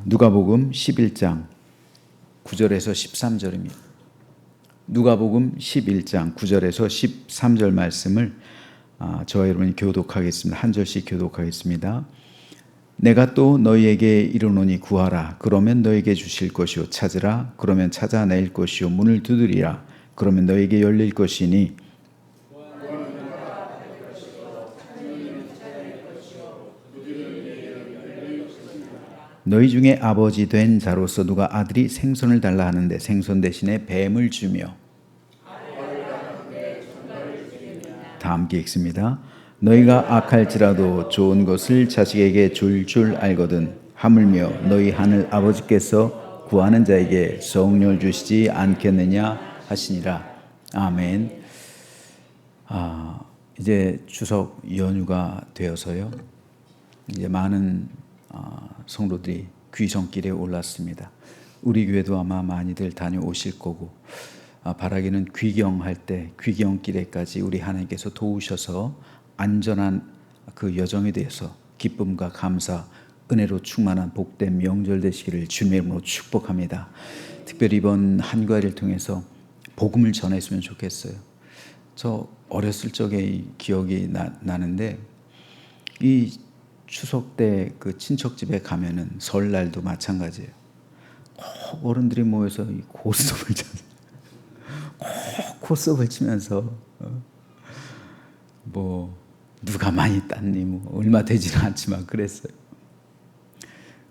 누가복음 11장 9절에서 13절입니다. 누가복음 11장 9절에서 13절 말씀을 저와 여러분이 교독하겠습니다. 한 절씩 교독하겠습니다. 내가 또 너희에게 이르노니 구하라 그러면 너희에게 주실 것이요 찾으라 그러면 찾아낼 것이요 문을 두드리라 그러면 너희에게 열릴 것이니 너희 중에 아버지 된 자로서 누가 아들이 생선을 달라 하는데 생선 대신에 뱀을 주며 다 함께 읽습니다. 너희가 악할지라도 좋은 것을 자식에게 줄 알거든 하물며 너희 하늘 아버지께서 구하는 자에게 성령을 주시지 않겠느냐 하시니라. 아멘. 이제 추석 연휴가 되어서요. 이제 많은 성도들이 귀성길에 올랐습니다. 우리 교회도 아마 많이들 다녀오실 거고 바라기는 귀경할 때 귀경길에까지 우리 하나님께서 도우셔서 안전한 그 여정에 대해서 기쁨과 감사, 은혜로 충만한 복된 명절 되시기를 주님의 이름으로 축복합니다. 특별히 이번 한가위를 통해서 복음을 전했으면 좋겠어요. 저 어렸을 적에 기억이 나는데 이 추석 때 그 친척 집에 가면은 설날도 마찬가지예요. 꼭 어른들이 모여서 고스톱을 꼭 고스톱을 치면서 뭐 누가 많이 땄니 뭐 얼마 되지는 않지만 그랬어요.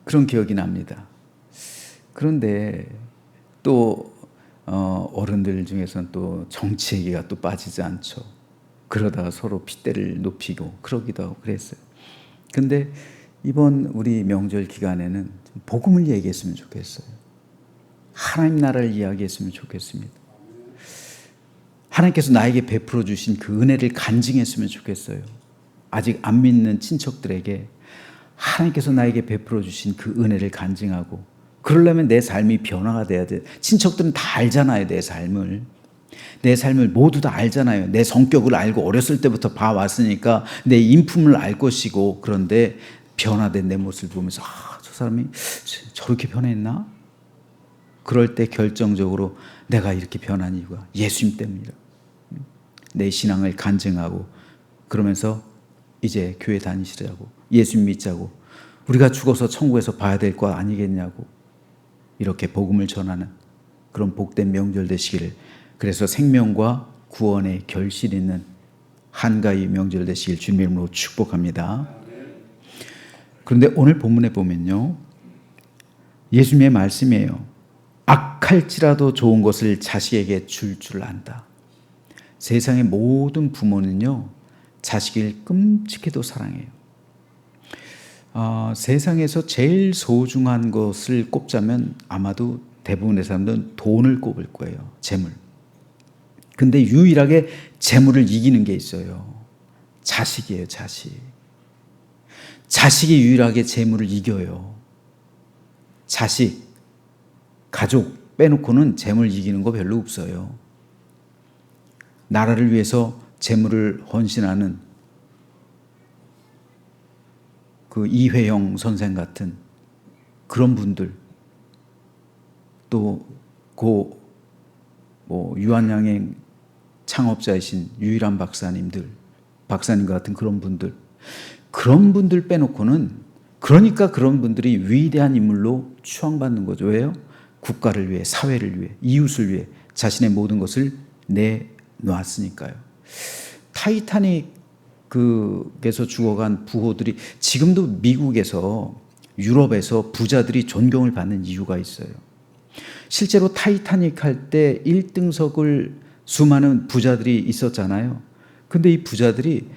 그런 기억이 납니다. 그런데 또 어른들 중에서는 또 정치 얘기가 또 빠지지 않죠. 그러다가 서로 핏대를 높이고 그러기도 하고 그랬어요. 근데 이번 우리 명절 기간에는 복음을 얘기했으면 좋겠어요. 하나님 나라를 이야기했으면 좋겠습니다. 하나님께서 나에게 베풀어 주신 그 은혜를 간증했으면 좋겠어요. 아직 안 믿는 친척들에게 하나님께서 나에게 베풀어 주신 그 은혜를 간증하고 그러려면 내 삶이 변화가 돼야 돼요. 친척들은 다 알잖아요. 내 삶을 모두 다 알잖아요. 내 성격을 알고 어렸을 때부터 봐왔으니까 내 인품을 알 것이고 그런데 변화된 내 모습을 보면서 저 사람이 저렇게 변했나? 그럴 때 결정적으로 내가 이렇게 변한 이유가 예수님 때문이다. 내 신앙을 간증하고 그러면서 이제 교회 다니시라고 예수님 믿자고 우리가 죽어서 천국에서 봐야 될 거 아니겠냐고 이렇게 복음을 전하는 그런 복된 명절 되시기를 그래서 생명과 구원의 결실 있는 한가위 명절 되시길 주님의 이름으로 축복합니다. 그런데 오늘 본문에 보면요. 예수님의 말씀이에요. 악할지라도 좋은 것을 자식에게 줄 안다. 세상의 모든 부모는요. 자식을 끔찍해도 사랑해요. 세상에서 제일 소중한 것을 꼽자면 아마도 대부분의 사람들은 돈을 꼽을 거예요. 재물. 근데 유일하게 재물을 이기는 게 있어요. 자식이에요, 자식. 자식이 유일하게 재물을 이겨요. 자식, 가족 빼놓고는 재물 이기는 거 별로 없어요. 나라를 위해서 재물을 헌신하는 그 이회영 선생 같은 그런 분들 또 유한양행 창업자이신 유일한 박사님 같은 그런 분들 빼놓고는 그러니까 그런 분들이 위대한 인물로 추앙받는 거죠. 왜요? 국가를 위해, 사회를 위해, 이웃을 위해 자신의 모든 것을 내놓았으니까요. 타이타닉에서 죽어간 부호들이 지금도 미국에서 유럽에서 부자들이 존경을 받는 이유가 있어요. 실제로 타이타닉 할 때 1등석을 수많은 부자들이 있었잖아요. 근데 이 부자들이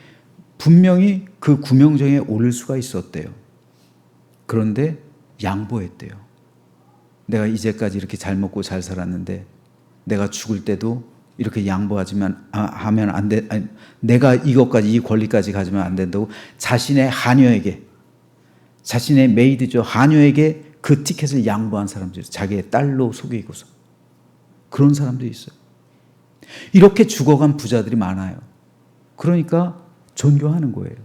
분명히 그 구명정에 오를 수가 있었대요. 그런데 양보했대요. 내가 이제까지 이렇게 잘 먹고 잘 살았는데 내가 죽을 때도 이렇게 양보하면 안 돼. 내가 이 권리까지 가지면 안 된다고 자신의 하녀에게 자신의 메이드죠. 하녀에게 그 티켓을 양보한 사람들이 자기의 딸로 속이고서 그런 사람들이 있어요. 이렇게 죽어간 부자들이 많아요. 그러니까 존경하는 거예요.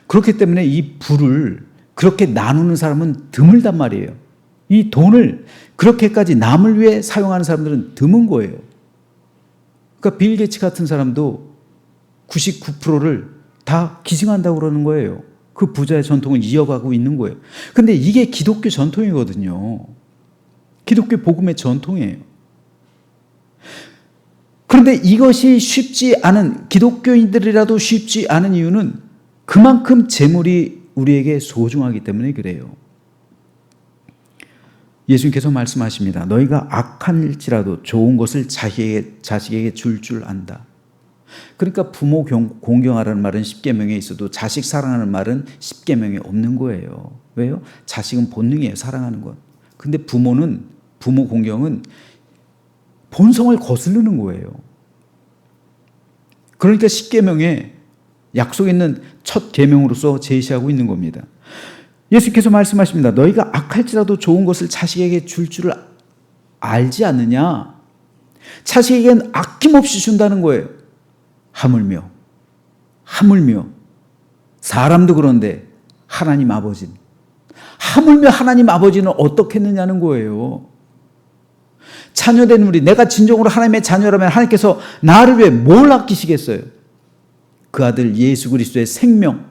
그렇기 때문에 이 부를 그렇게 나누는 사람은 드물단 말이에요. 이 돈을 그렇게까지 남을 위해 사용하는 사람들은 드문 거예요. 그러니까 빌 게이츠 같은 사람도 99%를 다 기증한다고 그러는 거예요. 그 부자의 전통을 이어가고 있는 거예요. 근데 이게 기독교 전통이거든요. 기독교 복음의 전통이에요. 그런데 이것이 쉽지 않은, 기독교인들이라도 쉽지 않은 이유는 그만큼 재물이 우리에게 소중하기 때문에 그래요. 예수님께서 말씀하십니다. 너희가 악한일지라도 좋은 것을 자식에게 줄 안다. 그러니까 부모 공경하라는 말은 십계명에 있어도 자식 사랑하는 말은 십계명에 없는 거예요. 왜요? 자식은 본능이에요. 사랑하는 건. 근데 부모 공경은 본성을 거스르는 거예요. 그러니까 십계명에 약속 있는 첫 계명으로서 제시하고 있는 겁니다. 예수께서 말씀하십니다. 너희가 악할지라도 좋은 것을 자식에게 줄 줄을 알지 않느냐? 자식에게는 아낌없이 준다는 거예요. 하물며 사람도 그런데 하나님 아버지는, 하물며 하나님 아버지는 어떻겠느냐는 거예요. 자녀된 우리, 내가 진정으로 하나님의 자녀라면 하나님께서 나를 위해 뭘 아끼시겠어요? 그 아들 예수 그리스도의 생명,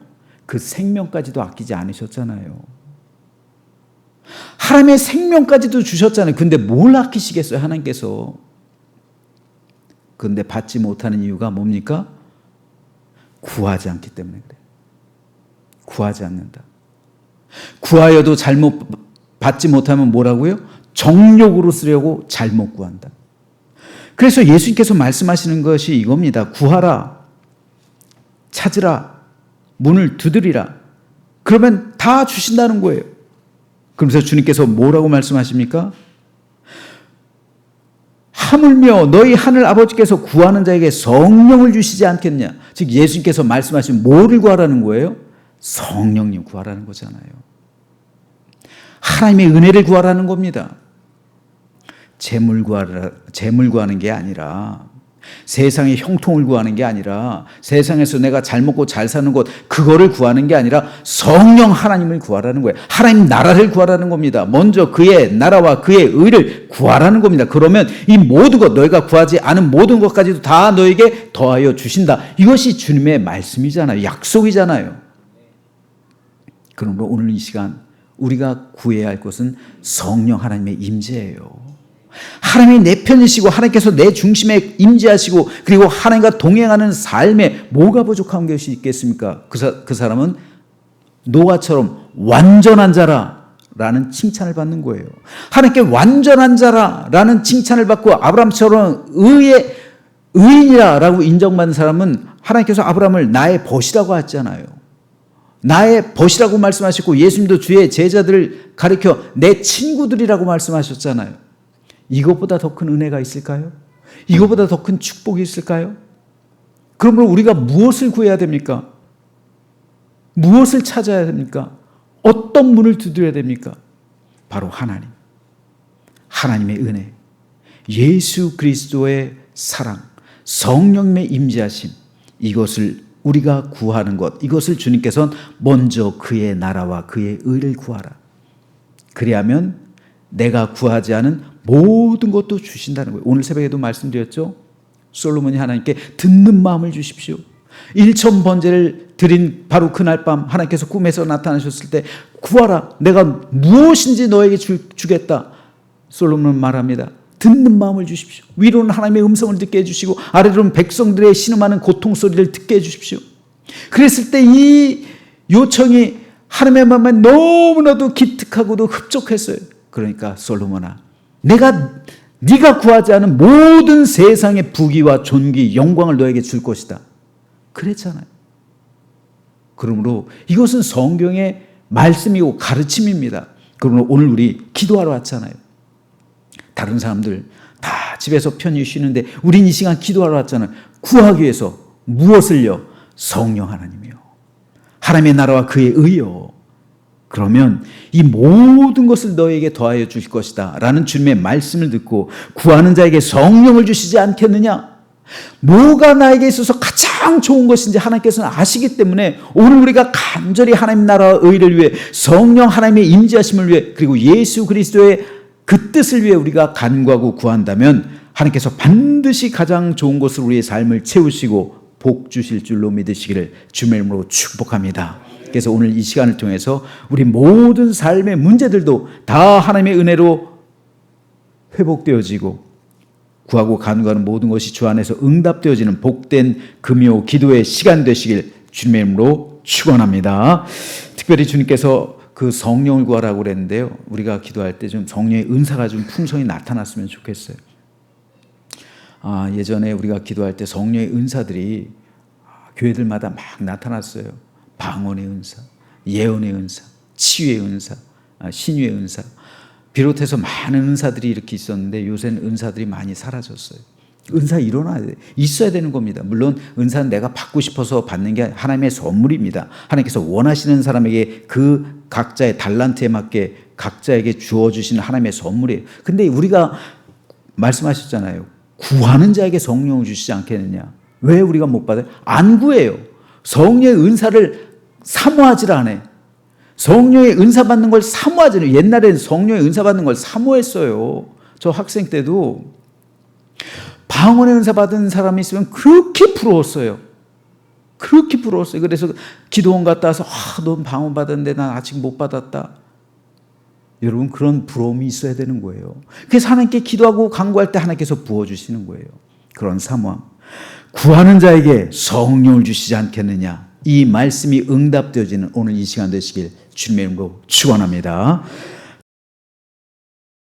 그 생명까지도 아끼지 않으셨잖아요. 하나님의 생명까지도 주셨잖아요. 근데 뭘 아끼시겠어요, 하나님께서? 그런데 받지 못하는 이유가 뭡니까? 구하지 않기 때문에 그래요. 구하지 않는다. 구하여도 잘못 받지 못하면 뭐라고요? 정욕으로 쓰려고 잘못 구한다. 그래서 예수님께서 말씀하시는 것이 이겁니다. 구하라, 찾으라, 문을 두드리라. 그러면 다 주신다는 거예요. 그러면서 주님께서 뭐라고 말씀하십니까? 하물며 너희 하늘 아버지께서 구하는 자에게 성령을 주시지 않겠냐. 즉 예수님께서 말씀하신 뭐를 구하라는 거예요? 성령님 구하라는 거잖아요. 하나님의 은혜를 구하라는 겁니다. 재물 구하는 게 아니라, 세상의 형통을 구하는 게 아니라, 세상에서 내가 잘 먹고 잘 사는 것, 그거를 구하는 게 아니라 성령 하나님을 구하라는 거예요. 하나님 나라를 구하라는 겁니다. 먼저 그의 나라와 그의 의를 구하라는 겁니다. 그러면 이 모든 것, 너희가 구하지 않은 모든 것까지도 다 너에게 더하여 주신다. 이것이 주님의 말씀이잖아요. 약속이잖아요. 그러므로 오늘 이 시간 우리가 구해야 할 것은 성령 하나님의 임재예요. 하나님이 내 편이시고 하나님께서 내 중심에 임재하시고, 그리고 하나님과 동행하는 삶에 뭐가 부족한 것이 있겠습니까? 그 사람은 노아처럼 완전한 자라라는 칭찬을 받는 거예요. 하나님께 완전한 자라라는 칭찬을 받고 아브라함처럼 의인이라고 인정받는 사람은 하나님께서 아브라함을 나의 벗이라고 했잖아요. 나의 벗이라고 말씀하셨고, 예수님도 주의 제자들을 가리켜 내 친구들이라고 말씀하셨잖아요. 이것보다 더 큰 은혜가 있을까요? 이것보다 더 큰 축복이 있을까요? 그러므로 우리가 무엇을 구해야 됩니까? 무엇을 찾아야 됩니까? 어떤 문을 두드려야 됩니까? 바로 하나님, 하나님의 은혜, 예수 그리스도의 사랑, 성령님의 임재하심, 이것을 우리가 구하는 것, 이것을 주님께서는 먼저 그의 나라와 그의 의를 구하라. 그리하면 내가 구하지 않은 모든 것도 주신다는 거예요. 오늘 새벽에도 말씀드렸죠. 솔로몬이 하나님께 듣는 마음을 주십시오. 1천 번제를 드린 바로 그날 밤 하나님께서 꿈에서 나타나셨을 때 구하라, 내가 무엇인지 너에게 주겠다. 솔로몬은 말합니다. 듣는 마음을 주십시오. 위로는 하나님의 음성을 듣게 해주시고, 아래로는 백성들의 신음하는 고통 소리를 듣게 해주십시오. 그랬을 때 이 요청이 하나님의 마음에 너무나도 기특하고도 흡족했어요. 그러니까 솔로몬아, 네가 구하지 않은 모든 세상의 부귀와 존귀, 영광을 너에게 줄 것이다. 그랬잖아요. 그러므로 이것은 성경의 말씀이고 가르침입니다. 그러므로 오늘 우리 기도하러 왔잖아요. 다른 사람들 다 집에서 편히 쉬는데 우린 이 시간 기도하러 왔잖아요. 구하기 위해서 무엇을요? 성령 하나님이요. 하나님의 나라와 그의 의요. 그러면 이 모든 것을 너에게 더하여 주실 것이다 라는 주님의 말씀을 듣고 구하는 자에게 성령을 주시지 않겠느냐? 뭐가 나에게 있어서 가장 좋은 것인지 하나님께서는 아시기 때문에 오늘 우리가 간절히 하나님 나라와 의를 위해 성령 하나님의 임재하심을 위해 그리고 예수 그리스도의 그 뜻을 위해 우리가 간구하고 구한다면 하나님께서 반드시 가장 좋은 것으로 우리의 삶을 채우시고 복 주실 줄로 믿으시기를 주의 이름으로 축복합니다. 그래서 오늘 이 시간을 통해서 우리 모든 삶의 문제들도 다 하나님의 은혜로 회복되어지고 구하고 간구하는 모든 것이 주 안에서 응답되어지는 복된 금요 기도의 시간 되시길 주님의 이름으로 축원합니다. 특별히 주님께서 그 성령을 구하라고 그랬는데요. 우리가 기도할 때 좀 성령의 은사가 좀 풍성히 나타났으면 좋겠어요. 예전에 우리가 기도할 때 성령의 은사들이 교회들마다 막 나타났어요. 방언의 은사, 예언의 은사, 치유의 은사, 신유의 은사 비롯해서 많은 은사들이 이렇게 있었는데 요새는 은사들이 많이 사라졌어요. 은사 일어나야 돼. 있어야 되는 겁니다. 물론 은사는 내가 받고 싶어서 받는 게 하나님의 선물입니다. 하나님께서 원하시는 사람에게 그 각자의 달란트에 맞게 각자에게 주어주시는 하나님의 선물이에요. 근데 우리가 말씀하셨잖아요. 구하는 자에게 성령을 주시지 않겠느냐. 왜 우리가 못 받아요? 안 구해요. 성령의 은사를 사모하지 않아요. 성령의 은사 받는 걸 사모하지 않아요. 옛날에는 성령의 은사 받는 걸 사모했어요. 저 학생 때도 방언의 은사 받은 사람이 있으면 그렇게 부러웠어요. 그렇게 부러웠어요. 그래서 기도원 갔다 와서 넌 방언 받았는데 난 아직 못 받았다. 여러분 그런 부러움이 있어야 되는 거예요. 그래서 하나님께 기도하고 간구할 때 하나님께서 부어주시는 거예요. 그런 사모함. 구하는 자에게 성령을 주시지 않겠느냐. 이 말씀이 응답되어지는 오늘 이 시간 되시길 주님의 이름으로 축원합니다.